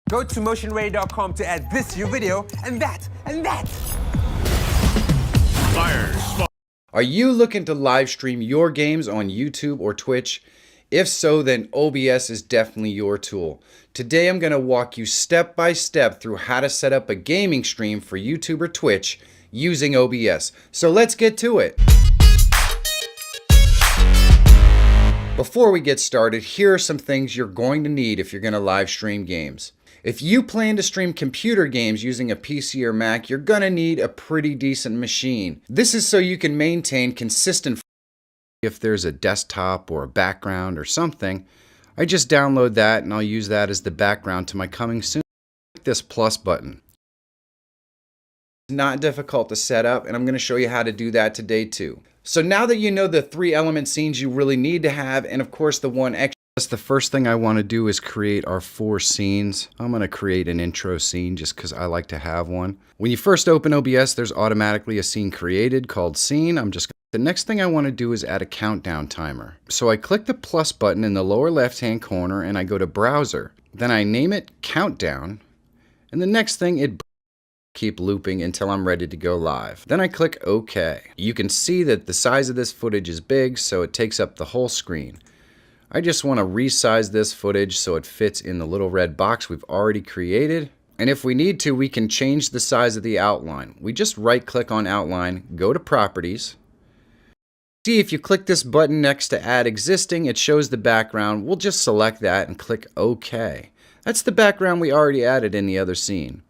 Go to motionready.com to add this to your video, and that, and that. Are you looking to live stream your games on YouTube or Twitch? If so, then OBS is definitely your tool. Today I'm going to walk you step by step through how to set up a gaming stream for YouTube or Twitch using OBS. So let's get to it. Before we get started, here are some things you're going to need if you're going to live stream games. If you plan to stream computer games using a PC or Mac, you're going to need a pretty decent machine. This is so you can maintain consistent. If there's a desktop or a background or something, I just download that and I'll use that as the background to my coming soon. Click this plus button. It's not difficult to set up, and I'm going to show you how to do that today too. So now that you know the 3 element scenes you really need to have, and of course the one extra, the first thing I want to do is create our 4 scenes. I'm going to create an intro scene just because I like to have one. When you first open OBS, there's automatically a scene created called scene. The next thing I want to do is add a countdown timer. So I click the plus button in the lower left hand corner and I go to browser. Then I name it countdown, and the next thing it keep looping until I'm ready to go live. Then I click OK. You can see that the size of this footage is big, so it takes up the whole screen. I just want to resize this footage so it fits in the little red box we've already created. And if we need to, we can change the size of the outline. We just right click on outline, go to properties. See, if you click this button next to add existing, it shows the background. We'll just select that and click OK. That's the background we already added in the other scene.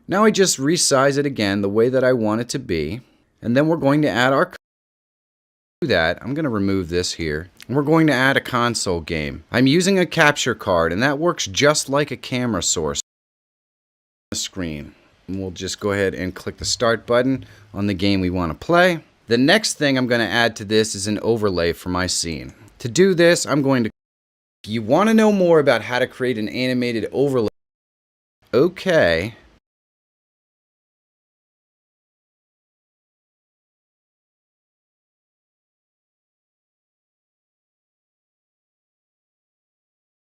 Now I just resize it again the way that I want it to be. And then we're going to add our that, I'm going to remove this here. We're going to add a console game. I'm using a capture card, and that works just like a camera source on the screen. And we'll just go ahead and click the start button on the game we want to play. The next thing I'm going to add to this is an overlay for my scene. To do this, I'm going to... If you want to know more about how to create an animated overlay, okay.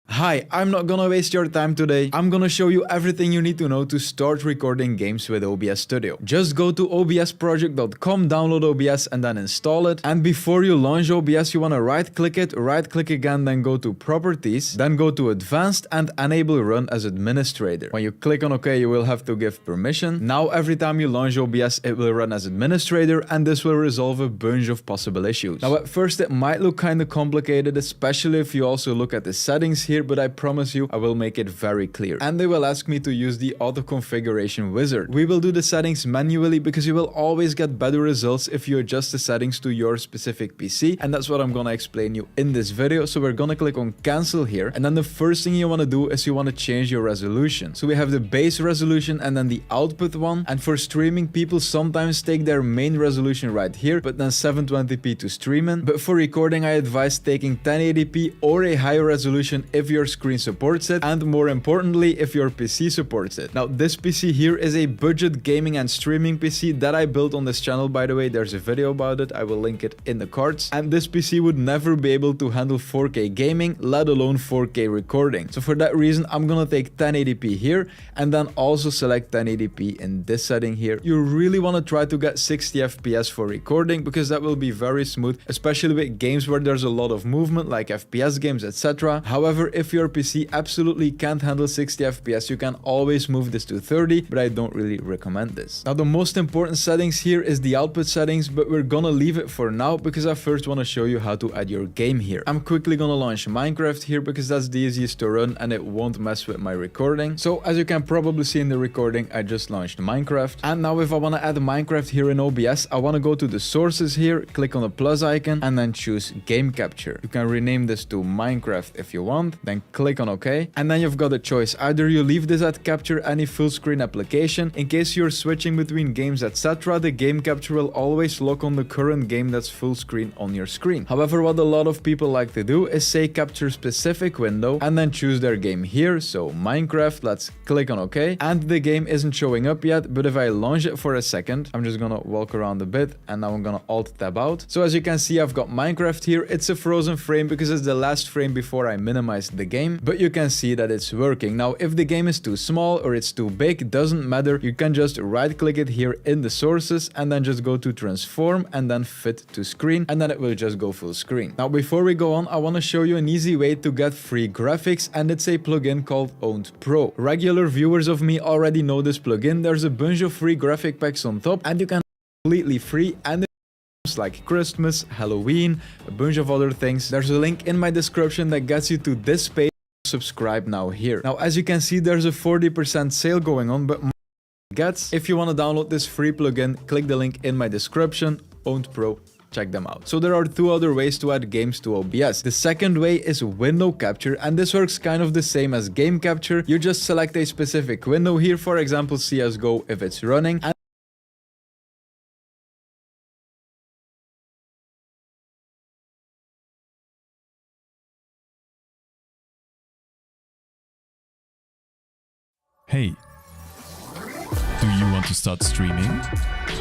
Hi, I'm not gonna waste your time today. I'm gonna show you everything you need to know to start recording games with OBS Studio. Just go to obsproject.com, download OBS and then install it. And before you launch OBS, you wanna right click it, right click again, then go to Properties, then go to Advanced and enable Run as Administrator. When you click on OK, you will have to give permission. Now every time you launch OBS, it will run as administrator, and this will resolve a bunch of possible issues. Now at first it might look kinda complicated, especially if you also look at the settings here, but I promise you I will make it very clear. And they will ask me to use the auto configuration wizard. We will do the settings manually because you will always get better results if you adjust the settings to your specific PC, and that's what I'm gonna explain you in this video. So we're gonna click on cancel here, and then the first thing you want to do is you want to change your resolution. So we have the base resolution and then the output one, and for streaming people sometimes take their main resolution right here, but then 720p to stream in. But for recording I advise taking 1080p or a higher resolution if your screen supports it, and more importantly if your PC supports it. Now this PC here is a budget gaming and streaming PC that I built on this channel, by the way. There's a video about it, I will link it in the cards. And this PC would never be able to handle 4K gaming, let alone 4K recording. So for that reason I'm gonna take 1080p here and then also select 1080p in this setting here. You really want to try to get 60 FPS for recording because that will be very smooth, especially with games where there's a lot of movement like FPS games, etc. However, if your PC absolutely can't handle 60 FPS, you can always move this to 30, but I don't really recommend this. Now the most important settings here is the output settings, but we're gonna leave it for now because I first want to show you how to add your game here. I'm quickly gonna launch Minecraft here because that's the easiest to run and it won't mess with my recording. So as you can probably see in the recording, I just launched Minecraft. And now if I want to add Minecraft here in OBS, I want to go to the sources here, click on the plus icon and then choose game capture. You can rename this to Minecraft if you want, then click on OK, and then you've got a choice. Either you leave this at capture any full screen application. In case you're switching between games, etc., the game capture will always lock on the current game that's full screen on your screen. However, what a lot of people like to do is say capture specific window and then choose their game here. So Minecraft, let's click on OK, and the game isn't showing up yet, but if I launch it for a second, I'm just gonna walk around a bit and now I'm gonna alt tab out. So as you can see, I've got Minecraft here. It's a frozen frame because it's the last frame before I minimized the the game, but you can see that it's working. Now, if the game is too small or it's too big, doesn't matter. You can just right click it here in the sources and then just go to transform and then fit to screen, and then it will just go full screen. Now, before we go on, I want to show you an easy way to get free graphics, and it's a plugin called Owned Pro. Regular viewers of me already know this plugin. There's a bunch of free graphic packs on top, and you can completely free, and like Christmas, Halloween, a bunch of other things. There's a link in my description that gets you to this page. Subscribe now here. Now, as you can see, there's a 40% sale going on, but if you want to download this free plugin, click the link in my description. Owned Pro, check them out. So there are two other ways to add games to OBS. The second way is window capture, and this works kind of the same as game capture. You just select a specific window here, for example CSGO if it's running, and hey, do you want to start streaming?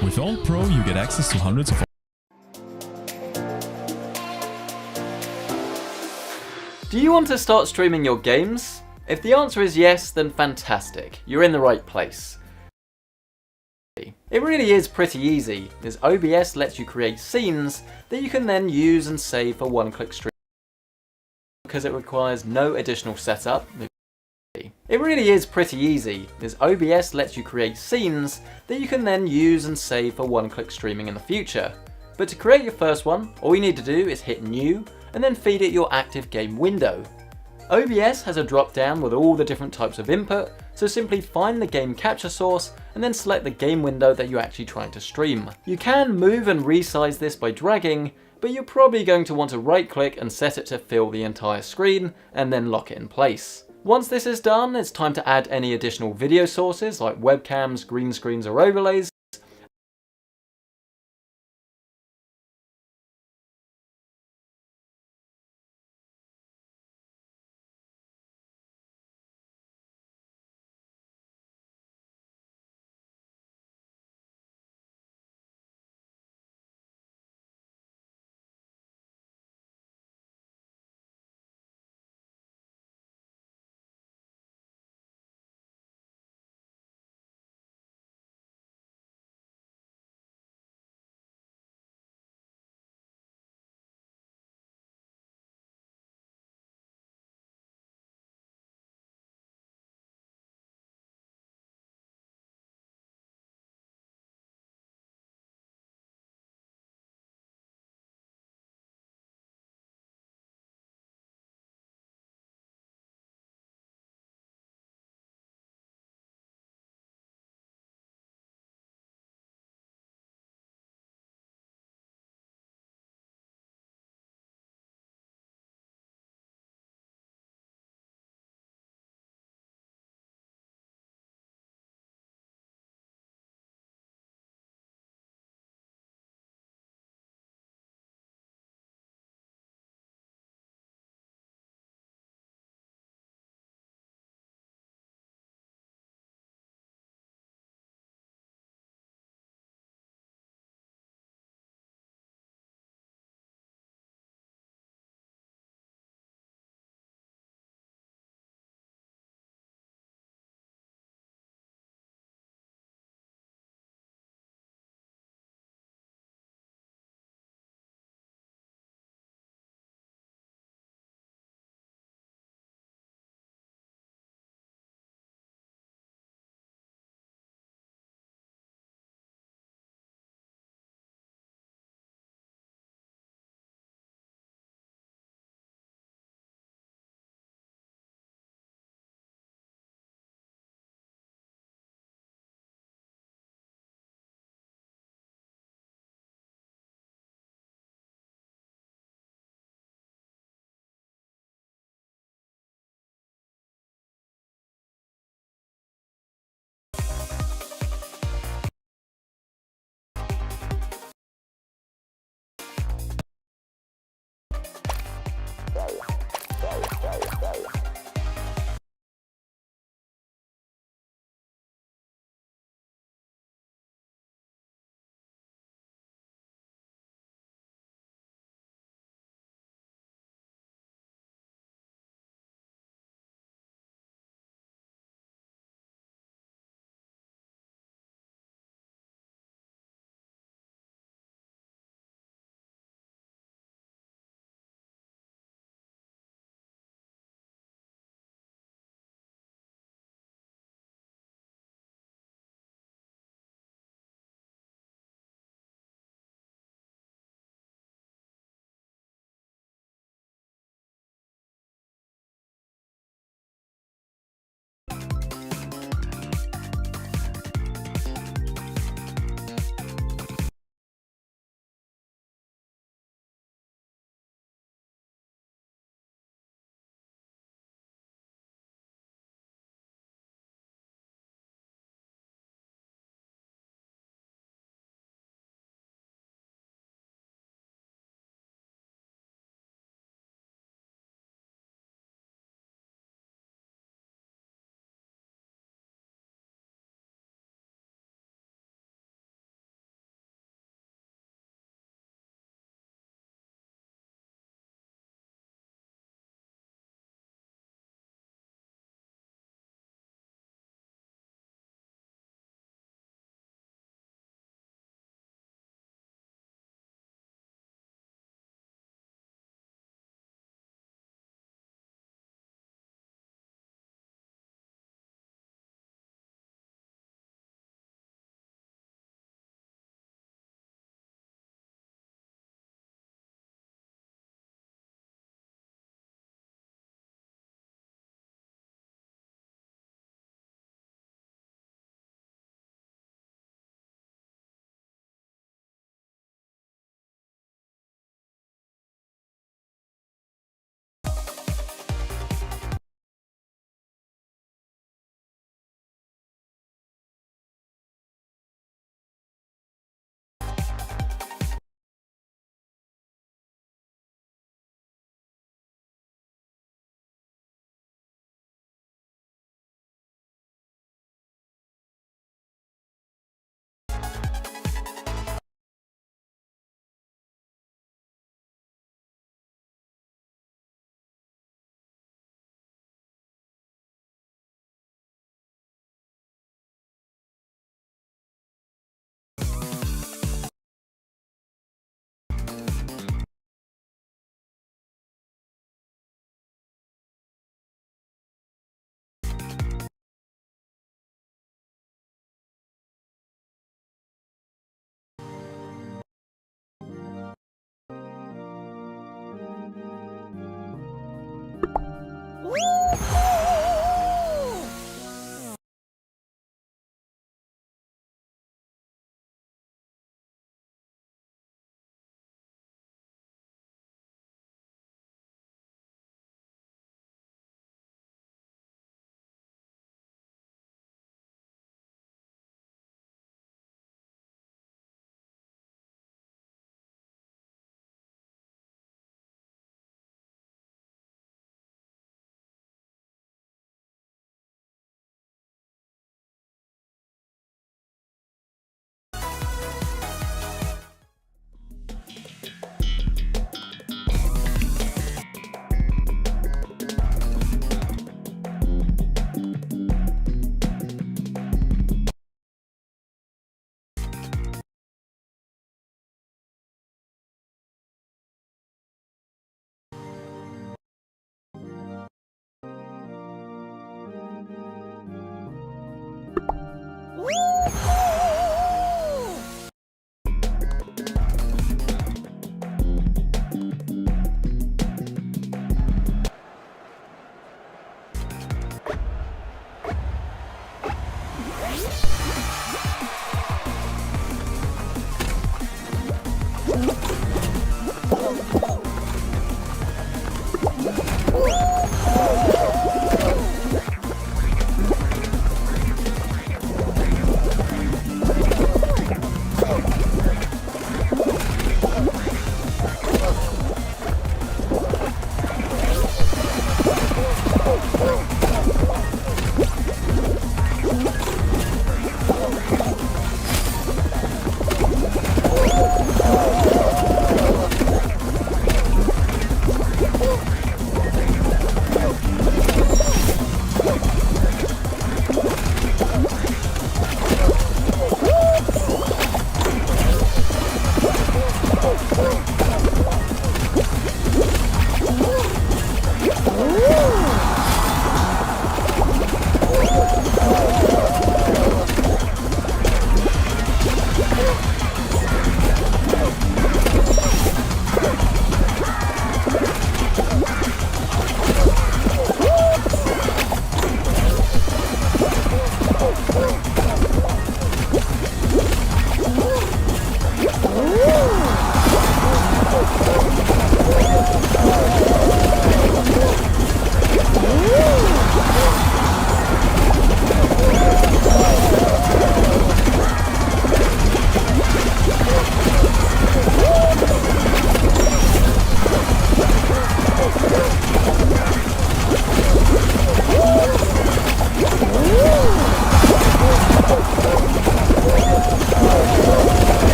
With Owned Pro, you get access to hundreds of... Do you want to start streaming your games? If the answer is yes, then fantastic, you're in the right place. It really is pretty easy, as OBS lets you create scenes that you can then use and save for one-click streaming because it requires no additional setup. It really is pretty easy, as OBS lets you create scenes that you can then use and save for one-click streaming in the future. But to create your first one, all you need to do is hit New, and then feed it your active game window. OBS has a drop down with all the different types of input, so simply find the game capture source and then select the game window that you're actually trying to stream. You can move and resize this by dragging, but you're probably going to want to right click and set it to fill the entire screen and then lock it in place. Once this is done, it's time to add any additional video sources like webcams, green screens or overlays.